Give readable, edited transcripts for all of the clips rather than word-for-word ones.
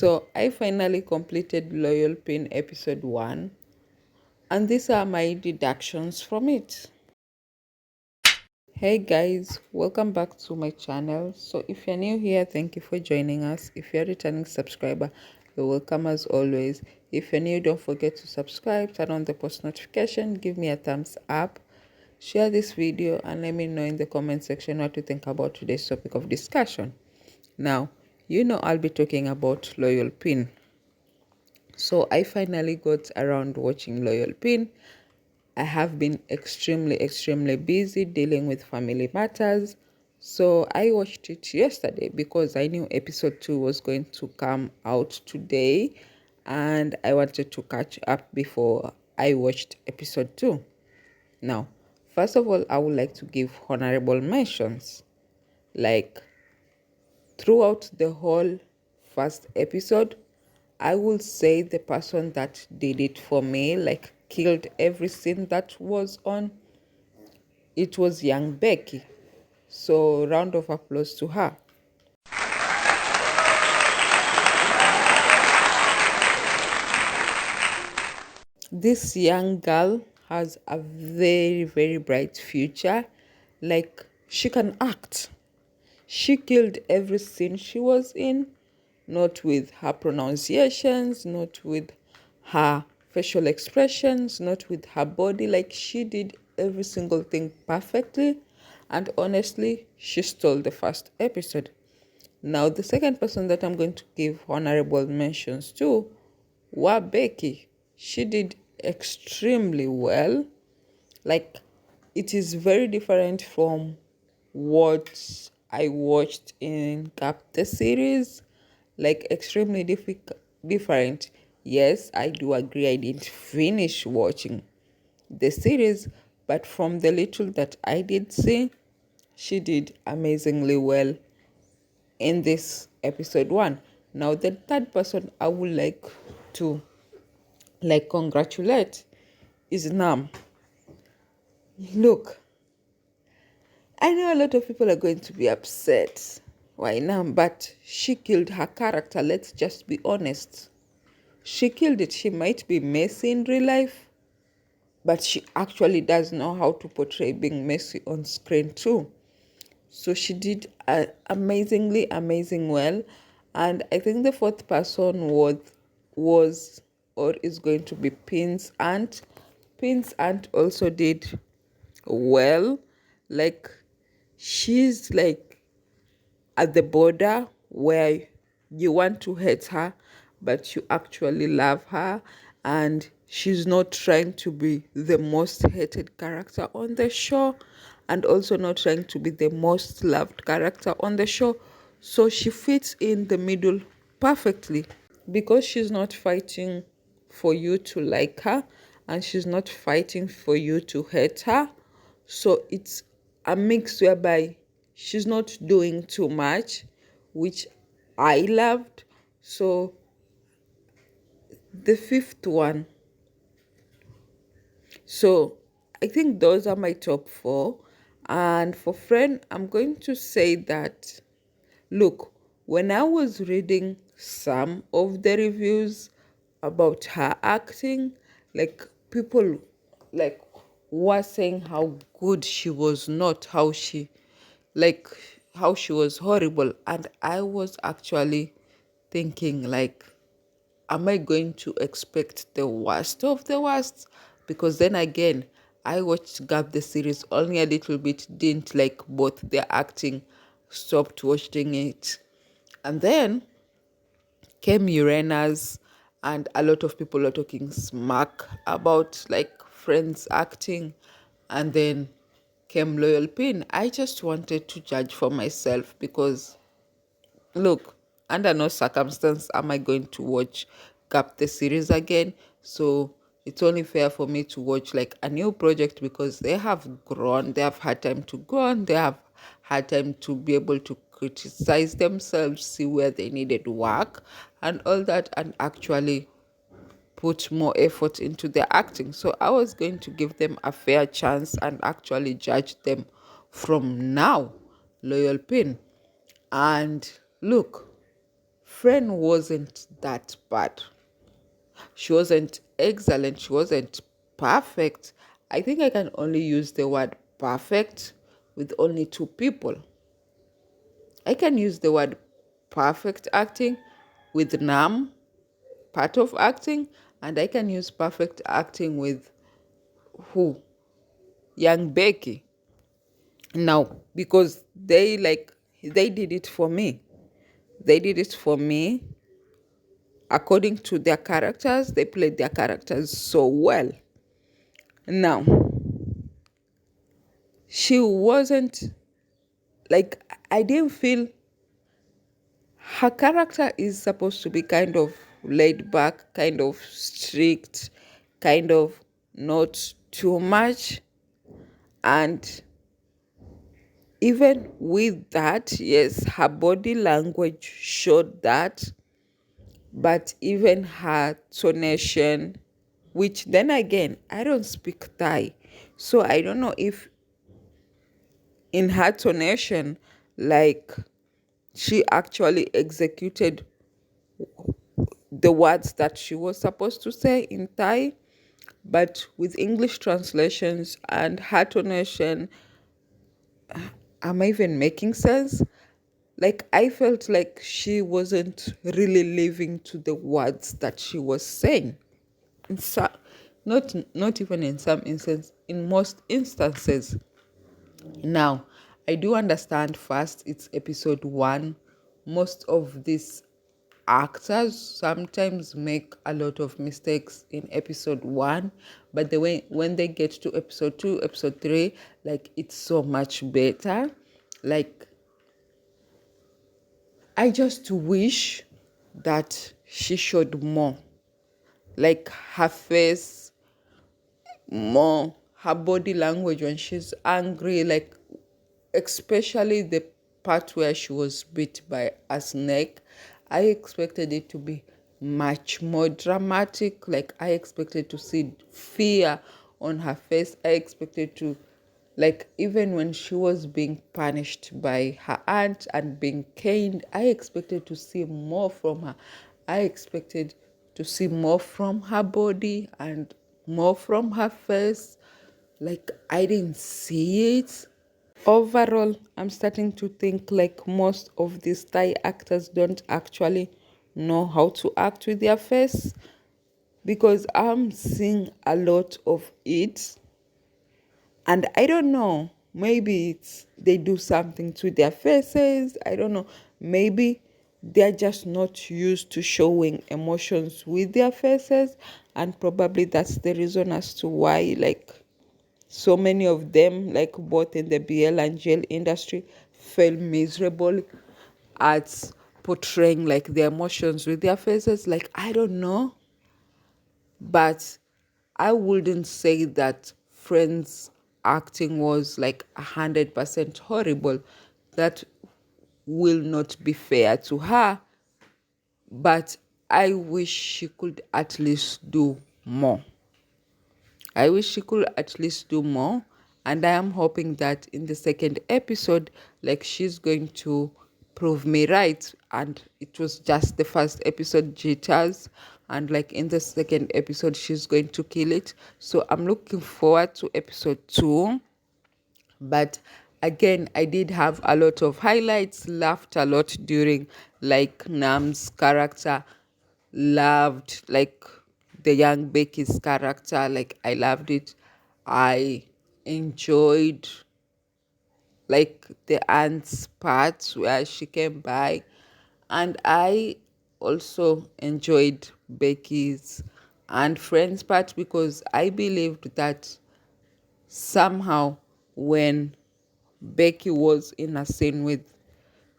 So I finally completed Loyal Pin episode 1, and these are my deductions from it. Hey guys, welcome back to my channel. So if you're new here, thank you for joining us. If you're a returning subscriber, you're welcome as always. If you're new, don't forget to subscribe, turn on the post notification, give me a thumbs up, share this video, and let me know in the comment section what you think about today's topic of discussion. Now, I'll be talking about Loyal Pin. So I finally got around watching Loyal Pin. I have been extremely busy dealing with family matters. So I watched it yesterday because I knew episode 2 was going to come out today, and I wanted to catch up before I watched episode 2. Now, first of all, I would like to give honorable mentions. Like, throughout the whole first episode, I will say the person that did it for me, like killed every scene that was on, it was young Becky. So round of applause to her. This young girl has a very bright future. Like, she can act. She killed every scene she was in, not with her pronunciations, not with her facial expressions, not with her body. Like, she did every single thing perfectly. And honestly, she stole the first episode. Now, the second person that I'm going to give honorable mentions to was Becky. She did extremely well. Like, it is very different from what I watched in Gap the series. Like, extremely different. Yes, I do agree I didn't finish watching the series, but from the little that I did see, she did amazingly well in this episode 1. Now, the third person I would like to congratulate is Nam. Look, I know a lot of people are going to be upset why Nam, but she killed her character. Let's just be honest. She killed it. She might be messy in real life, but she actually does know how to portray being messy on screen too. So she did amazing well. And I think the fourth person was or is going to be Pin's aunt. Pin's aunt also did well. Like, she's like at the border where you want to hate her, but you actually love her. And she's not trying to be the most hated character on the show, and also not trying to be the most loved character on the show. So she fits in the middle perfectly because she's not fighting for you to like her, and she's not fighting for you to hate her. So it's a mix whereby she's not doing too much, which I loved. So the fifth one. So I think those are my top 4. And for friend, I'm going to say that, look, when I was reading some of the reviews about her acting, like, people like were saying how good she was, not how she was horrible. And I was actually thinking, like, am I going to expect the worst of the worst? Because then again, I watched Gap the series only a little bit, didn't like both their acting, stopped watching it. And then came Uranus, and a lot of people are talking smack about like Friends acting. And then came Loyal Pin. I just wanted to judge for myself because, look, under no circumstance am I going to watch Gap the series again. So it's only fair for me to watch like a new project because they have grown, they have had time to grow, and they have had time to be able to criticize themselves, see where they needed work and all that, and actually put more effort into their acting. So I was going to give them a fair chance and actually judge them from now. Loyal Pin. And look, Friend wasn't that bad. She wasn't excellent. She wasn't perfect. I think I can only use the word perfect with only two people. I can use the word perfect acting with Nam, part of acting, and I can use perfect acting with who? Young Becky. Now, because they did it for me. They did it for me according to their characters. They played their characters so well. Now, she wasn't like, I didn't feel her character is supposed to be kind of laid back, kind of strict, kind of not too much. And even with that, yes, her body language showed that, but even her tonation, which then again, I don't speak Thai. So I don't know if in her tonation, like she actually executed the words that she was supposed to say in Thai, but with English translations and her tonation, am I even making sense? Like, I felt like she wasn't really living to the words that she was saying. In not even in some instances, in most instances. Now, I do understand first it's episode 1. Most of these actors sometimes make a lot of mistakes in episode 1, but the way when they get to episode 2, episode 3, like it's so much better. Like, I just wish that she showed more, like her face, more her body language when she's angry, like especially the part where she was bit by a snake. I expected it to be much more dramatic. Like, I expected to see fear on her face. I expected to, like, even when she was being punished by her aunt and being caned, I expected to see more from her. I expected to see more from her body and more from her face. Like, I didn't see it. Overall, I'm starting to think like most of these Thai actors don't actually know how to act with their face, because I'm seeing a lot of it, and I don't know, maybe it's they do something to their faces. I don't know, maybe they're just not used to showing emotions with their faces, and probably that's the reason as to why, like, so many of them, like both in the BL&GL industry, fail miserable at portraying like their emotions with their faces. Like, I don't know, but I wouldn't say that Friends acting was like 100% horrible. That will not be fair to her, but I wish she could at least do more. I wish she could at least do more. And I am hoping that in the second episode, like, she's going to prove me right. And it was just the first episode jitters. And like in the second episode, she's going to kill it. So I'm looking forward to episode 2. But again, I did have a lot of highlights, laughed a lot during like Nam's character, loved like the young Becky's character, like I loved it. I enjoyed like the aunt's part where she came by, and I also enjoyed Becky's and friends part, because I believed that somehow when Becky was in a scene with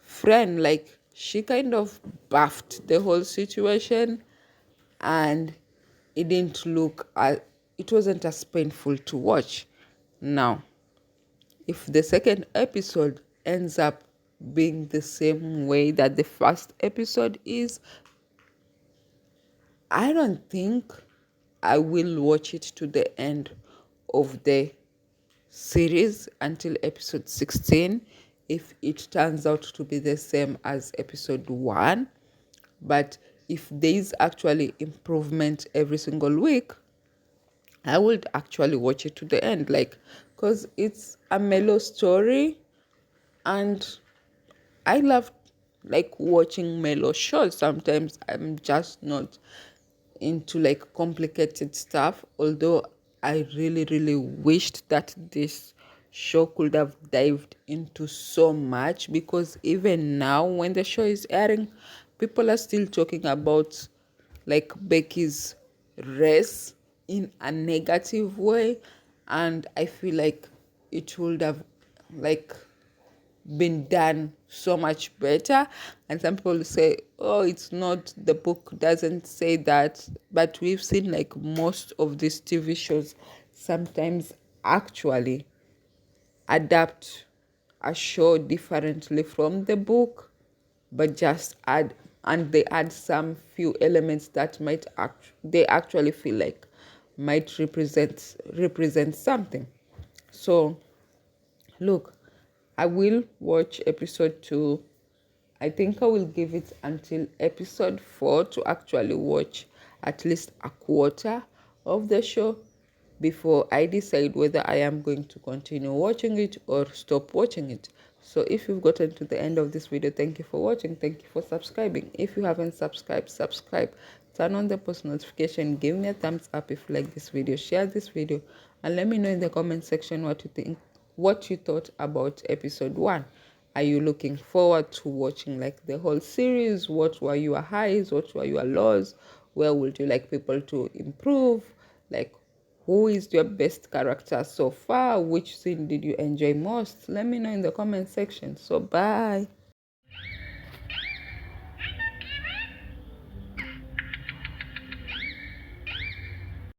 friend, like she kind of buffed the whole situation, and it didn't look it wasn't as painful to watch. Now, if the second episode ends up being the same way that the first episode is, I don't think I will watch it to the end of the series until episode 16 if it turns out to be the same as episode 1. But if there is actually improvement every single week, I would actually watch it to the end, like, because it's a mellow story, and I love like watching mellow shows. Sometimes I'm just not into like complicated stuff, although I really, really wished that this show could have dived into so much, because even now when the show is airing, people are still talking about like Becky's race in a negative way, and I feel like it would have like been done so much better. And some people say, oh, it's not, the book doesn't say that, but we've seen like most of these TV shows sometimes actually adapt a show differently from the book, but just add, and they add some few elements that might they actually feel like might represent something. So look, I will watch episode 2. I think I will give it until episode 4 to actually watch at least a quarter of the show before I decide whether I am going to continue watching it or stop watching it. So if you've gotten to the end of this video, thank you for watching. Thank you for subscribing. If you haven't subscribed, subscribe. Turn on the post notification. Give me a thumbs up if you like this video. Share this video. And let me know in the comment section what you think, what you thought about episode 1. Are you looking forward to watching like the whole series? What were your highs? What were your lows? Where would you like people to improve? Like, who is your best character so far? Which scene did you enjoy most? Let me know in the comment section. So bye.